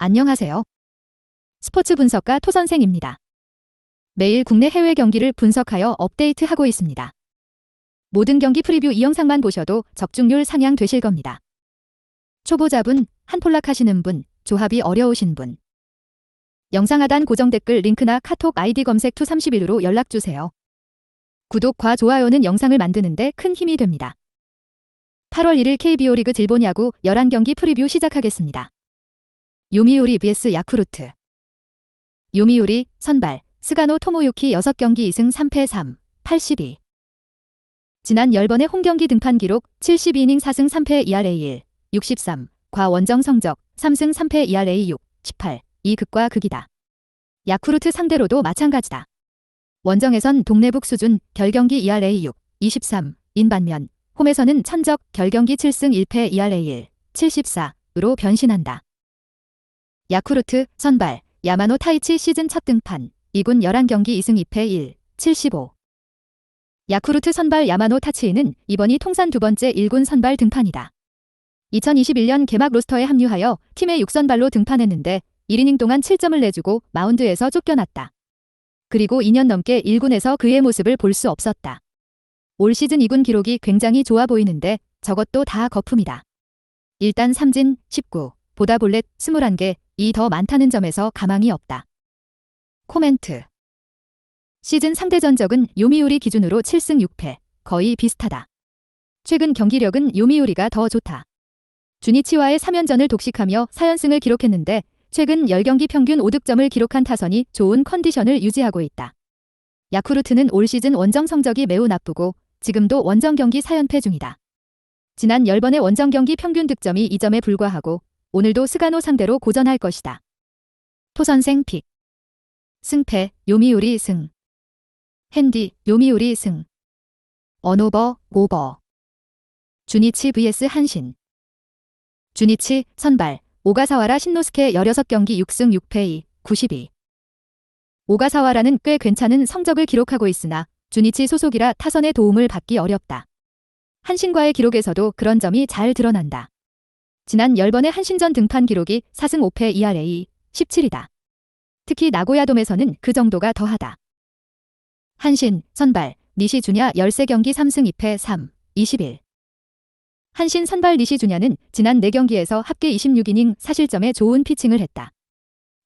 안녕하세요. 스포츠 분석가 토선생입니다. 매일 국내 해외 경기를 분석하여 업데이트하고 있습니다. 모든 경기 프리뷰 이 영상만 보셔도 적중률 상향 되실 겁니다. 초보자분, 한폴락 하시는 분, 조합이 어려우신 분. 영상 하단 고정 댓글 링크나 카톡 아이디 검색 투31으로 연락주세요. 구독과 좋아요는 영상을 만드는데 큰 힘이 됩니다. 8월 1일 KBO 리그 질보야구 11경기 프리뷰 시작하겠습니다. 요미우리 vs 야쿠르트. 요미우리 선발 스가노 토모유키 6경기 2승 3패 3, 82. 지난 10번의 홈경기 등판 기록 72이닝 4승 3패 ERA 1, 63. 과 원정 성적 3승 3패 ERA 6, 18. 이 극과 극이다. 야쿠르트 상대로도 마찬가지다. 원정에선 동네북 수준 결경기 ERA 6, 23. 인 반면 홈에서는 천적 결경기 7승 1패 ERA 1, 74. 으로 변신한다. 야쿠르트 선발 야마노 타이치 시즌 첫 등판 2군 11경기 2승 2패 1, 75. 야쿠르트 선발 야마노 타치이는 이번이 통산 두 번째 1군 선발 등판이다. 2021년 개막 로스터에 합류하여 팀의 6선발로 등판했는데 1이닝 동안 7점을 내주고 마운드에서 쫓겨났다. 그리고 2년 넘게 1군에서 그의 모습을 볼 수 없었다. 올 시즌 2군 기록이 굉장히 좋아 보이는데 저것도 다 거품이다. 일단 삼진 19, 보다 볼넷 21개, 이 더 많다는 점에서 가망이 없다. 코멘트. 시즌 상대 전적은 요미우리 기준으로 7승 6패, 거의 비슷하다. 최근 경기력은 요미우리가 더 좋다. 주니치와의 3연전을 독식하며 4연승을 기록했는데 최근 10경기 평균 5득점을 기록한 타선이 좋은 컨디션을 유지하고 있다. 야쿠르트는 올 시즌 원정 성적이 매우 나쁘고 지금도 원정 경기 4연패 중이다. 지난 10번의 원정 경기 평균 득점이 2점에 불과하고 오늘도 스가노 상대로 고전할 것이다. 토선생 픽. 승패 요미우리 승. 핸디 요미우리 승. 언오버 오버. 주니치 vs 한신. 주니치 선발 오가사와라 신노스케 16경기 6승 6패 2, 92. 오가사와라는 꽤 괜찮은 성적을 기록하고 있으나 주니치 소속이라 타선의 도움을 받기 어렵다. 한신과의 기록에서도 그런 점이 잘 드러난다. 지난 10번의 한신전 등판 기록이 4승 5패 ERA 17이다. 특히 나고야돔에서는 그 정도가 더하다. 한신 선발 니시 주냐 13경기 3승 2패 3, 21. 한신 선발 니시 주냐는 지난 4경기에서 합계 26이닝 4실점에 좋은 피칭을 했다.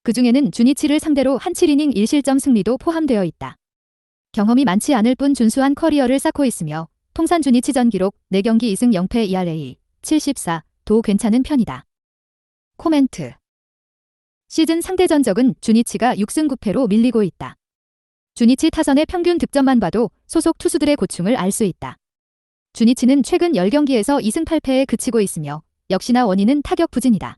그 중에는 주니치를 상대로 한 7이닝 1실점 승리도 포함되어 있다. 경험이 많지 않을 뿐 준수한 커리어를 쌓고 있으며 통산 주니치전 기록 4경기 2승 0패 ERA 74도 괜찮은 편이다. 코멘트. 시즌 상대 전적은 주니치가 6승 9패로 밀리고 있다. 주니치 타선의 평균 득점만 봐도 소속 투수들의 고충을 알 수 있다. 주니치는 최근 10경기에서 2승 8패에 그치고 있으며 역시나 원인은 타격 부진이다.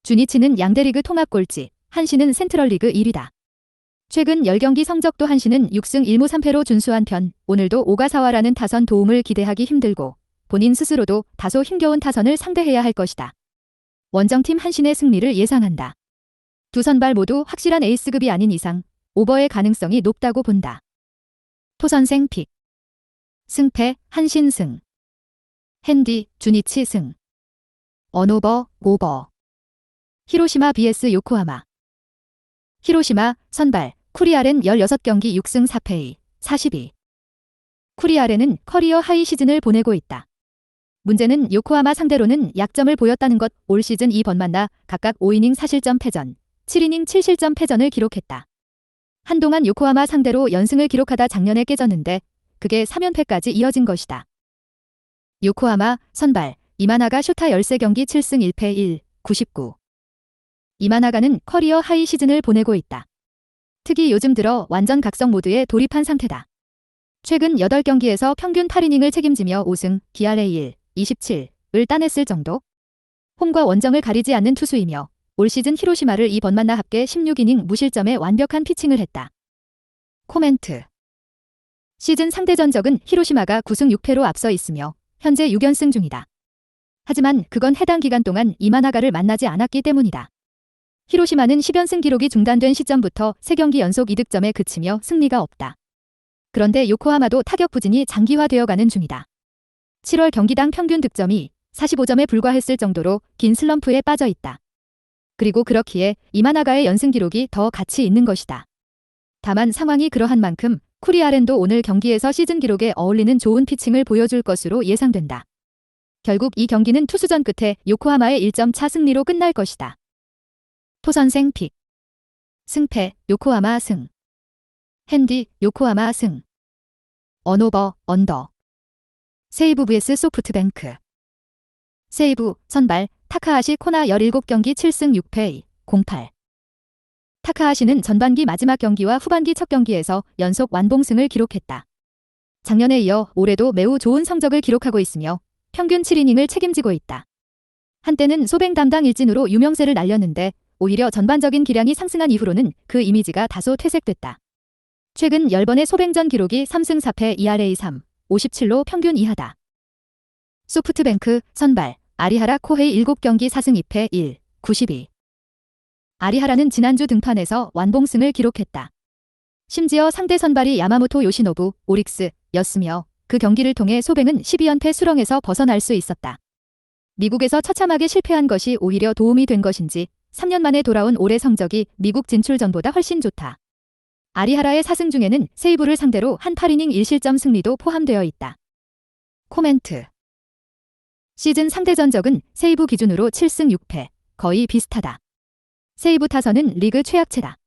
주니치는 양대리그 통합 꼴찌, 한신은 센트럴리그 1위다. 최근 10경기 성적도 한신은 6승 1무 3패로 준수한 편, 오늘도 오가사와라는 타선 도움을 기대하기 힘들고 본인 스스로도 다소 힘겨운 타선을 상대해야 할 것이다. 원정팀 한신의 승리를 예상한다. 두 선발 모두 확실한 에이스급이 아닌 이상 오버의 가능성이 높다고 본다. 토선생 픽. 승패 한신 승. 핸디 주니치 승. 언오버 오버. 히로시마 vs 요코하마. 히로시마 선발 쿠리아렌 16경기 6승 4패 2, 42. 쿠리아렌은 커리어 하이 시즌을 보내고 있다. 문제는 요코하마 상대로는 약점을 보였다는 것. 올 시즌 2번 만나 각각 5이닝 4실점 패전, 7이닝 7실점 패전을 기록했다. 한동안 요코하마 상대로 연승을 기록하다 작년에 깨졌는데 그게 3연패까지 이어진 것이다. 요코하마 선발 이마나가 쇼타 13경기 7승 1패 1, 99. 이마나가는 커리어 하이 시즌을 보내고 있다. 특히 요즘 들어 완전 각성 모드에 돌입한 상태다. 최근 8경기에서 평균 8이닝을 책임지며 5승, ERA 1, 27을 따냈을 정도? 홈과 원정을 가리지 않는 투수이며 올 시즌 히로시마를 2번 만나 합계 16이닝 무실점에 완벽한 피칭을 했다. 코멘트. 시즌 상대 전적은 히로시마가 9승 6패로 앞서 있으며 현재 6연승 중이다. 하지만 그건 해당 기간 동안 이마나가를 만나지 않았기 때문이다. 히로시마는 10연승 기록이 중단된 시점부터 3경기 연속 2득점에 그치며 승리가 없다. 그런데 요코하마도 타격 부진이 장기화되어가는 중이다. 7월 경기당 평균 득점이 45점에 불과했을 정도로 긴 슬럼프에 빠져 있다. 그리고 그렇기에 이마나가의 연승 기록이 더 가치 있는 것이다. 다만 상황이 그러한 만큼 쿠리아렌도 오늘 경기에서 시즌 기록에 어울리는 좋은 피칭을 보여줄 것으로 예상된다. 결국 이 경기는 투수전 끝에 요코하마의 1점 차 승리로 끝날 것이다. 토선생 픽. 승패 요코하마 승. 핸디 요코하마 승. 언오버 언더. 세이브 vs 소프트뱅크. 세이브 선발 타카하시 코나 17경기 7승 6패 08. 타카하시는 전반기 마지막 경기와 후반기 첫 경기에서 연속 완봉승을 기록했다. 작년에 이어 올해도 매우 좋은 성적을 기록하고 있으며 평균 7이닝을 책임지고 있다. 한때는 소뱅 담당 일진으로 유명세를 날렸는데 오히려 전반적인 기량이 상승한 이후로는 그 이미지가 다소 퇴색됐다. 최근 10번의 소뱅전 기록이 3승 4패 ERA 3, 57로 평균 이하다. 소프트뱅크 선발 아리하라 코헤이 7경기 4승 2패 1, 92. 아리하라는 지난주 등판에서 완봉승을 기록했다. 심지어 상대 선발이 야마모토 요시노부, 오릭스였으며 그 경기를 통해 소뱅은 12연패 수렁에서 벗어날 수 있었다. 미국에서 처참하게 실패한 것이 오히려 도움이 된 것인지 3년 만에 돌아온 올해 성적이 미국 진출 전보다 훨씬 좋다. 아리하라의 4승 중에는 세이브를 상대로 한 8이닝 1실점 승리도 포함되어 있다. 코멘트. 시즌 상대 전적은 세이브 기준으로 7승 6패, 거의 비슷하다. 세이브 타선은 리그 최악체다.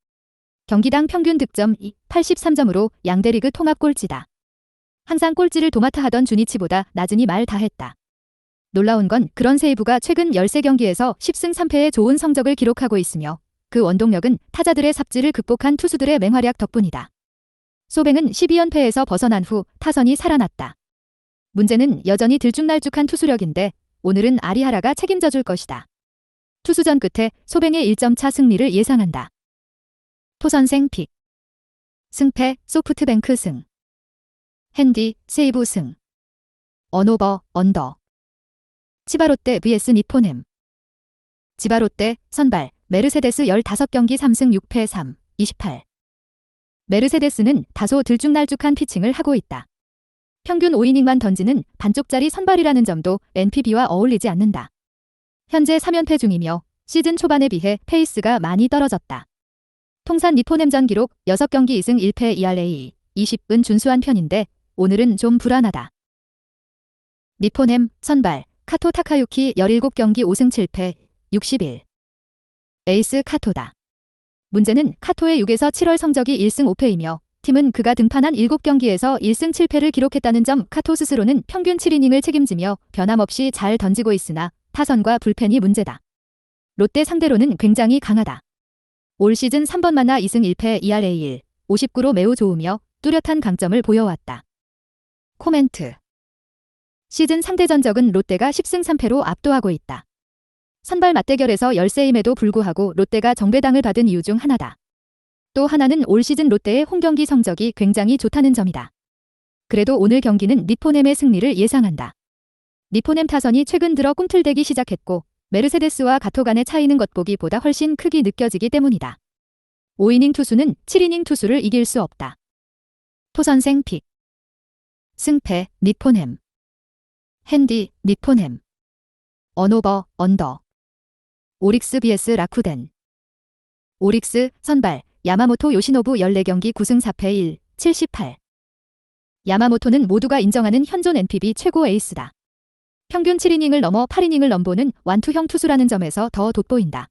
경기당 평균 득점 83점으로 양대 리그 통합 꼴찌다. 항상 꼴찌를 도맡아 하던 주니치보다 낮으니 말 다했다. 놀라운 건 그런 세이브가 최근 13경기에서 10승 3패의 좋은 성적을 기록하고 있으며 그 원동력은 타자들의 삽질을 극복한 투수들의 맹활약 덕분이다. 소뱅은 12연패에서 벗어난 후 타선이 살아났다. 문제는 여전히 들쭉날쭉한 투수력인데 오늘은 아리하라가 책임져 줄 것이다. 투수전 끝에 소뱅의 1점 차 승리를 예상한다. 토선생 픽. 승패 소프트뱅크 승. 핸디 세이브 승. 언오버 언더. 치바롯데 vs 니폰햄. 치바롯데 선발 메르세데스 15경기 3승 6패 3, 28. 메르세데스는 다소 들쭉날쭉한 피칭을 하고 있다. 평균 5이닝만 던지는 반쪽짜리 선발이라는 점도 NPB와 어울리지 않는다. 현재 3연패 중이며 시즌 초반에 비해 페이스가 많이 떨어졌다. 통산 니폰햄전 기록 6경기 2승 1패 ERA 20은 준수한 편인데 오늘은 좀 불안하다. 니폰햄 선발 카토 타카유키 17경기 5승 7패 61. 에이스 카토다. 문제는 카토의 6에서 7월 성적이 1승 5패이며 팀은 그가 등판한 7경기에서 1승 7패를 기록했다는 점. 카토 스스로는 평균 7이닝을 책임지며 변함없이 잘 던지고 있으나 타선과 불펜이 문제다. 롯데 상대로는 굉장히 강하다. 올 시즌 3번 만나 2승 1패 ERA 1, 59로 매우 좋으며 뚜렷한 강점을 보여왔다. 코멘트. 시즌 상대 전적은 롯데가 10승 3패로 압도하고 있다. 선발 맞대결에서 열세임에도 불구하고 롯데가 정배당을 받은 이유 중 하나다. 또 하나는 올 시즌 롯데의 홈경기 성적이 굉장히 좋다는 점이다. 그래도 오늘 경기는 니폰햄의 승리를 예상한다. 니폰햄 타선이 최근 들어 꿈틀대기 시작했고 메르세데스와 가토 간의 차이는 겉보기보다 훨씬 크게 느껴지기 때문이다. 5이닝 투수는 7이닝 투수를 이길 수 없다. 토선생 픽. 승패 니폰햄. 핸디 니폰햄. 언오버 언더. 오릭스 vs 라쿠덴. 오릭스 선발 야마모토 요시노부 14경기 9승 4패 1, 78. 야마모토는 모두가 인정하는 현존 NPB 최고 에이스다. 평균 7이닝을 넘어 8이닝을 넘보는 완투형 투수라는 점에서 더 돋보인다.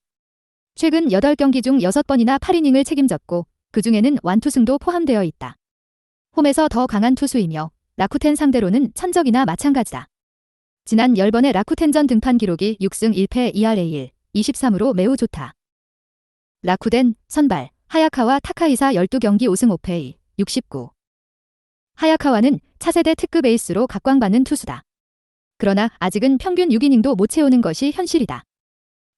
최근 8경기 중 6번이나 8이닝을 책임졌고 그중에는 완투승도 포함되어 있다. 홈에서 더 강한 투수이며 라쿠텐 상대로는 천적이나 마찬가지다. 지난 10번의 라쿠텐전 등판 기록이 6승 1패 ERA 1, 23으로 매우 좋다. 라쿠덴 선발 하야카와 타카이사 12경기 5승 5패 69. 하야카와는 차세대 특급 에이스로 각광받는 투수다. 그러나 아직은 평균 6이닝도 못 채우는 것이 현실이다.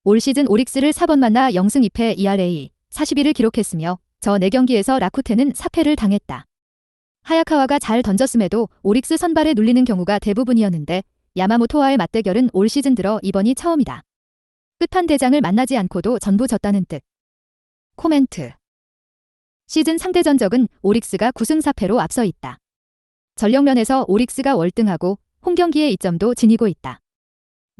올 시즌 오릭스를 4번 만나 0승 2패 ERA 41을 기록했으며 저 4경기에서 라쿠텐은 4패를 당했다. 하야카와가 잘 던졌음에도 오릭스 선발에 눌리는 경우가 대부분이었는데 야마모토와의 맞대결은 올 시즌 들어 이번이 처음이다. 끝판대장을 만나지 않고도 전부 졌다는 뜻. 코멘트. 시즌 상대 전적은 오릭스가 9승 4패로 앞서 있다. 전력면에서 오릭스가 월등하고 홈경기의 이점도 지니고 있다.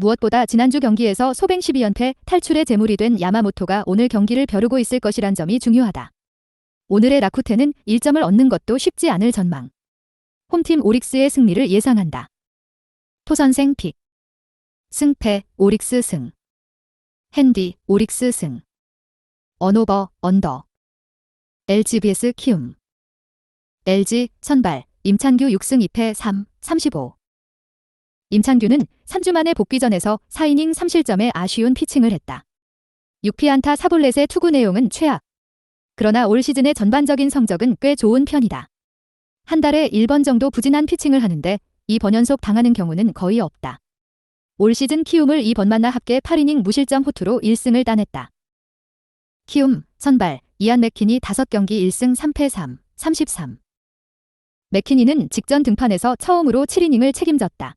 무엇보다 지난주 경기에서 소뱅 12연패 탈출의 제물이 된 야마모토가 오늘 경기를 벼르고 있을 것이란 점이 중요하다. 오늘의 라쿠텐은 1점을 얻는 것도 쉽지 않을 전망. 홈팀 오릭스의 승리를 예상한다. 토선생 픽. 승패 오릭스 승. 핸디 오릭스 승. 언오버 언더. LG vs 키움. LG 선발 임찬규 6승 2패 3, 35. 임찬규는 3주 만에 복귀전에서 4이닝 3실점에 아쉬운 피칭을 했다. 6피안타 4볼넷의 투구 내용은 최악. 그러나 올 시즌의 전반적인 성적은 꽤 좋은 편이다. 한 달에 1번 정도 부진한 피칭을 하는데 2번 연속 당하는 경우는 거의 없다. 올 시즌 키움을 2번 만나 합계 8이닝 무실점 호투로 1승을 따냈다. 키움 선발 이안 맥키니 5경기 1승 3패 3, 33. 맥키니는 직전 등판에서 처음으로 7이닝을 책임졌다.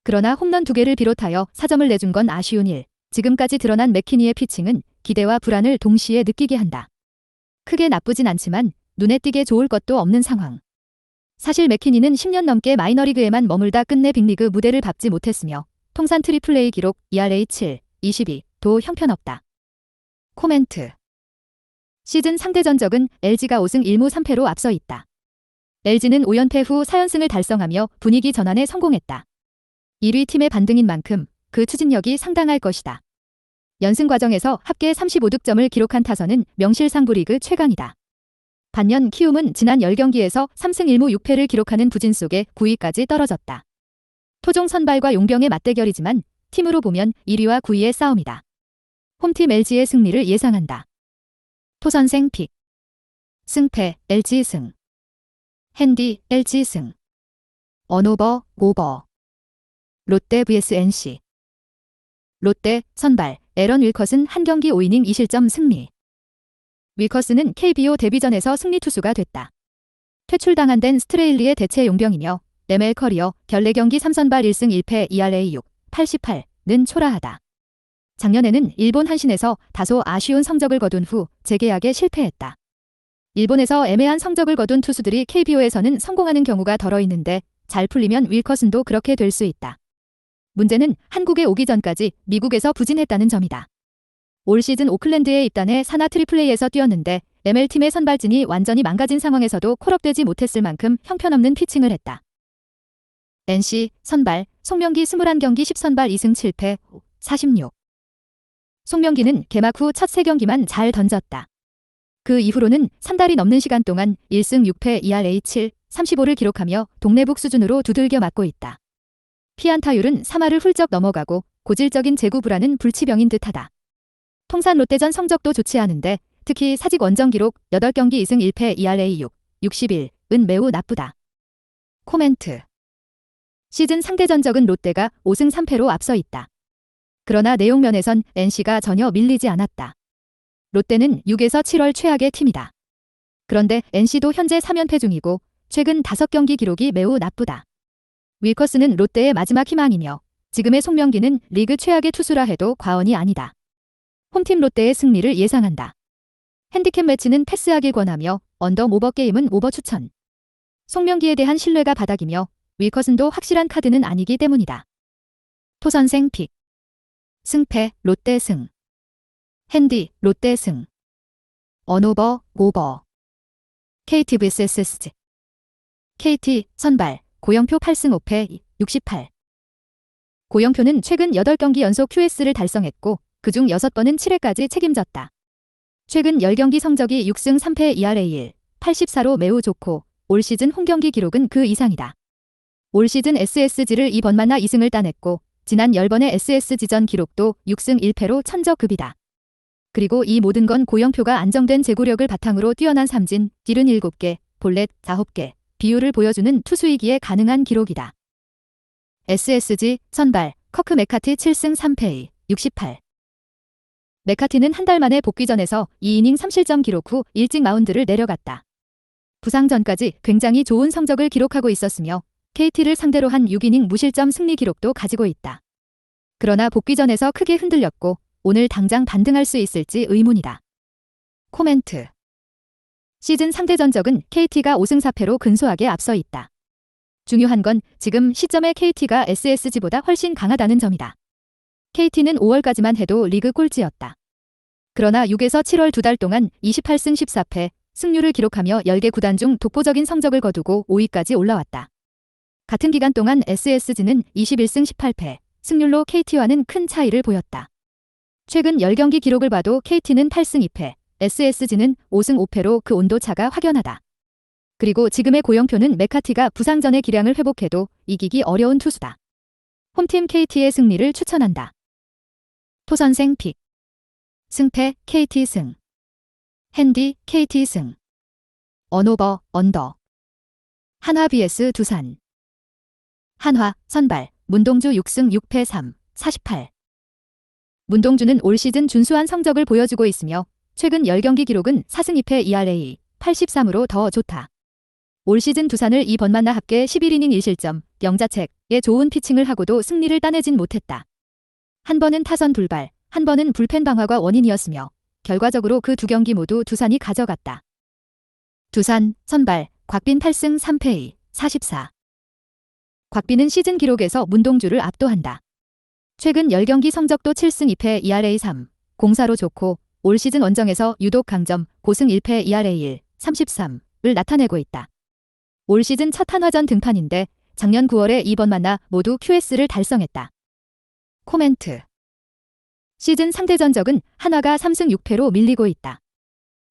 그러나 홈런 2개를 비롯하여 4점을 내준 건 아쉬운 일. 지금까지 드러난 맥키니의 피칭은 기대와 불안을 동시에 느끼게 한다. 크게 나쁘진 않지만 눈에 띄게 좋을 것도 없는 상황. 사실 맥키니는 10년 넘게 마이너리그에만 머물다 끝내 빅리그 무대를 밟지 못했으며 통산 트리플 A 기록 ERA 7, 22도 형편없다. 코멘트. 시즌 상대 전적은 LG가 5승 1무 3패로 앞서 있다. LG는 5연패 후 4연승을 달성하며 분위기 전환에 성공했다. 1위 팀의 반등인 만큼 그 추진력이 상당할 것이다. 연승 과정에서 합계 35득점을 기록한 타선은 명실상부 리그 최강이다. 반면 키움은 지난 10경기에서 3승 1무 6패를 기록하는 부진 속에 9위까지 떨어졌다. 토종 선발과 용병의 맞대결이지만 팀으로 보면 1위와 9위의 싸움이다. 홈팀 LG의 승리를 예상한다. 토선생 픽. 승패 LG 승. 핸디 LG 승. 언오버 오버. 롯데 vs NC. 롯데 선발 에런 윌컷은 한 경기 5이닝 2실점 승리. 윌커스는 KBO 데뷔전에서 승리 투수가 됐다. 퇴출당한 댄 스트레일리의 대체 용병이며 ML 커리어 결 4경기 3선발 1승 1패 ERA 6, 88는 초라하다. 작년에는 일본 한신에서 다소 아쉬운 성적을 거둔 후 재계약에 실패했다. 일본에서 애매한 성적을 거둔 투수들이 KBO에서는 성공하는 경우가 덜어 있는데 잘 풀리면 윌커슨도 그렇게 될 수 있다. 문제는 한국에 오기 전까지 미국에서 부진했다는 점이다. 올 시즌 오클랜드에 입단해 산하 트리플레이에서 뛰었는데 ML팀의 선발진이 완전히 망가진 상황에서도 콜업되지 못했을 만큼 형편없는 피칭을 했다. NC 선발 송명기 21경기 10선발 2승 7패 46. 송명기는 개막 후 첫 3경기만 잘 던졌다. 그 이후로는 3달이 넘는 시간 동안 1승 6패 ERA 7, 35를 기록하며 동네북 수준으로 두들겨 맞고 있다. 피안타율은 3할을 훌쩍 넘어가고 고질적인 제구 불안은 불치병인 듯하다. 통산 롯데전 성적도 좋지 않은데 특히 사직 원정 기록 8경기 2승 1패 ERA 6, 61은 매우 나쁘다. 코멘트. 시즌 상대 전적은 롯데가 5승 3패로 앞서 있다. 그러나 내용 면에선 NC가 전혀 밀리지 않았다. 롯데는 6에서 7월 최악의 팀이다. 그런데 NC도 현재 3연패 중이고 최근 5경기 기록이 매우 나쁘다. 윌커스는 롯데의 마지막 희망이며 지금의 송명기는 리그 최악의 투수라 해도 과언이 아니다. 홈팀 롯데의 승리를 예상한다. 핸디캡 매치는 패스하길 권하며 언더 오버 게임은 오버 추천. 송명기에 대한 신뢰가 바닥이며 윌커슨도 확실한 카드는 아니기 때문이다. 토선생 픽. 승패 롯데 승. 핸디 롯데 승. 언오버 오버. KT vs SSG. KT 선발 고영표 8승 5패 68. 고영표는 최근 8경기 연속 QS를 달성했고 그중 6번은 7회까지 책임졌다. 최근 10경기 성적이 6승 3패 ERA 1, 84로 매우 좋고 올 시즌 홈경기 기록은 그 이상이다. 올 시즌 SSG를 2번 만나 2승을 따냈고 지난 10번의 SSG전 기록도 6승 1패로 천저급이다. 그리고 이 모든 건 고영표가 안정된 제구력을 바탕으로 뛰어난 삼진, 딜은 7개, 볼넷 9개, 비율을 보여주는 투수이기에 가능한 기록이다. SSG 선발 커크 메카티 7승 3패 68. 메카티는 한 달 만에 복귀전에서 2이닝 3실점 기록 후 일찍 마운드를 내려갔다. 부상 전까지 굉장히 좋은 성적을 기록하고 있었으며 KT를 상대로 한 6이닝 무실점 승리 기록도 가지고 있다. 그러나 복귀전에서 크게 흔들렸고 오늘 당장 반등할 수 있을지 의문이다. 코멘트. 시즌 상대 전적은 KT가 5승 4패로 근소하게 앞서 있다. 중요한 건 지금 시점의 KT가 SSG보다 훨씬 강하다는 점이다. KT는 5월까지만 해도 리그 꼴찌였다. 그러나 6에서 7월 2달 동안 28승 14패, 승률을 기록하며 10개 구단 중 독보적인 성적을 거두고 5위까지 올라왔다. 같은 기간 동안 SSG는 21승 18패, 승률로 KT와는 큰 차이를 보였다. 최근 10경기 기록을 봐도 KT는 8승 2패, SSG는 5승 5패로 그 온도차가 확연하다. 그리고 지금의 고영표는 메카티가 부상 전의 기량을 회복해도 이기기 어려운 투수다. 홈팀 KT의 승리를 추천한다. 토선생 픽. 승패 KT 승. 핸디 KT 승. 언오버 언더. 한화 vs 두산. 한화 선발 문동주 6승 6패 3, 48. 문동주는 올 시즌 준수한 성적을 보여주고 있으며 최근 10경기 기록은 4승 2패 ERA 83으로 더 좋다. 올 시즌 두산을 이번 만나 합계 11이닝 1실점, 0자책의 좋은 피칭을 하고도 승리를 따내진 못했다. 한 번은 타선 불발, 한 번은 불펜 방화가 원인이었으며 결과적으로 그 두 경기 모두 두산이 가져갔다. 두산 선발 곽빈 8승 3패 44. 곽빈은 시즌 기록에서 문동주를 압도한다. 최근 10경기 성적도 7승 2패 ERA 3, 0사로 좋고 올 시즌 원정에서 유독 강점, 고승 1패 ERA 1, 33을 나타내고 있다. 올 시즌 첫 한화전 등판인데 작년 9월에 이번 만나 모두 QS를 달성했다. 코멘트. 시즌 상대 전적은 한화가 3승 6패로 밀리고 있다.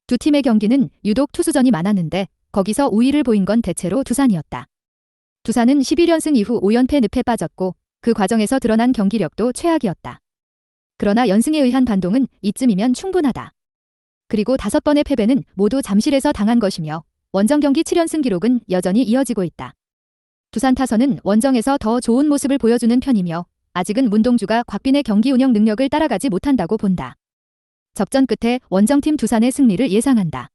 두 팀의 경기는 유독 투수전이 많았는데 거기서 우위를 보인 건 대체로 두산이었다. 두산은 11연승 이후 5연패 늪에 빠졌고 그 과정에서 드러난 경기력도 최악이었다. 그러나 연승에 의한 반동은 이쯤이면 충분하다. 그리고 5번의 패배는 모두 잠실에서 당한 것이며 원정 경기 7연승 기록은 여전히 이어지고 있다. 두산 타선은 원정에서 더 좋은 모습을 보여주는 편이며 아직은 문동주가 곽빈의 경기 운영 능력을 따라가지 못한다고 본다. 접전 끝에 원정팀 두산의 승리를 예상한다.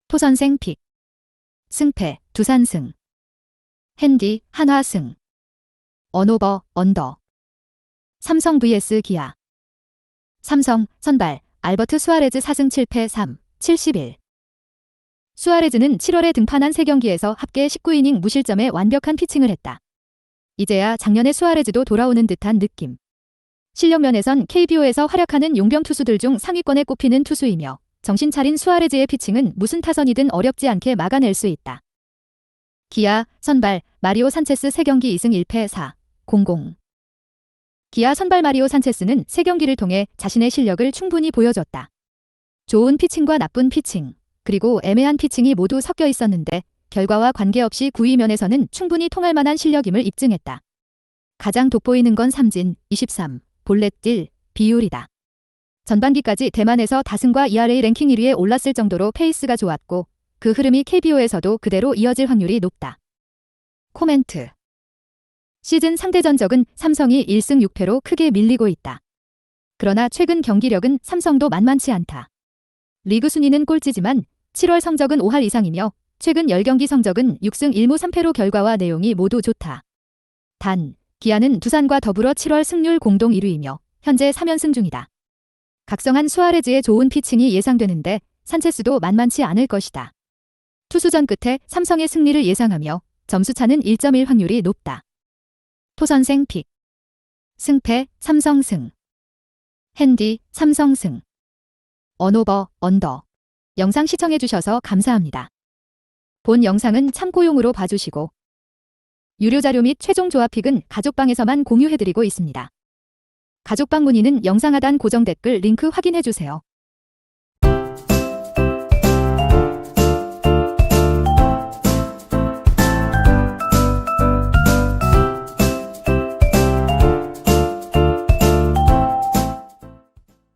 토선생 픽. 승패 두산 승. 핸디 한화 승. 언오버 언더. 삼성 vs 기아. 삼성 선발 알버트 수아레즈 4승 7패 3, 71. 수아레즈는 7월에 등판한 3경기에서 합계 19이닝 무실점에 완벽한 피칭을 했다. 이제야 작년의 수아레즈도 돌아오는 듯한 느낌. 실력 면에선 KBO에서 활약하는 용병 투수들 중 상위권에 꼽히는 투수이며 정신 차린 수아레즈의 피칭은 무슨 타선이든 어렵지 않게 막아낼 수 있다. 기아 선발 마리오 산체스 3경기 2승 1패 4, 00. 기아 선발 마리오 산체스는 3경기를 통해 자신의 실력을 충분히 보여줬다. 좋은 피칭과 나쁜 피칭, 그리고 애매한 피칭이 모두 섞여 있었는데 결과와 관계없이 구위면에서는 충분히 통할 만한 실력임을 입증했다. 가장 돋보이는 건 삼진 23, 볼넷 1 비율이다. 전반기까지 대만에서 다승과 ERA 랭킹 1위에 올랐을 정도로 페이스가 좋았고 그 흐름이 KBO에서도 그대로 이어질 확률이 높다. 코멘트. 시즌 상대 전적은 삼성이 1승 6패로 크게 밀리고 있다. 그러나 최근 경기력은 삼성도 만만치 않다. 리그 순위는 꼴찌지만 7월 성적은 5할 이상이며 최근 10경기 성적은 6승 1무 3패로 결과와 내용이 모두 좋다. 단, 기아는 두산과 더불어 7월 승률 공동 1위이며 현재 3연승 중이다. 각성한 수아레즈의 좋은 피칭이 예상되는데 산체스도 만만치 않을 것이다. 투수전 끝에 삼성의 승리를 예상하며 점수차는 1.1 확률이 높다. 토선생 픽. 승패 삼성 승. 핸디 삼성 승. 언오버 언더. 영상 시청해주셔서 감사합니다. 본 영상은 참고용으로 봐주시고 유료 자료 및 최종 조합픽은 가족방에서만 공유해드리고 있습니다. 가족방 문의는 영상 하단 고정 댓글 링크 확인해주세요.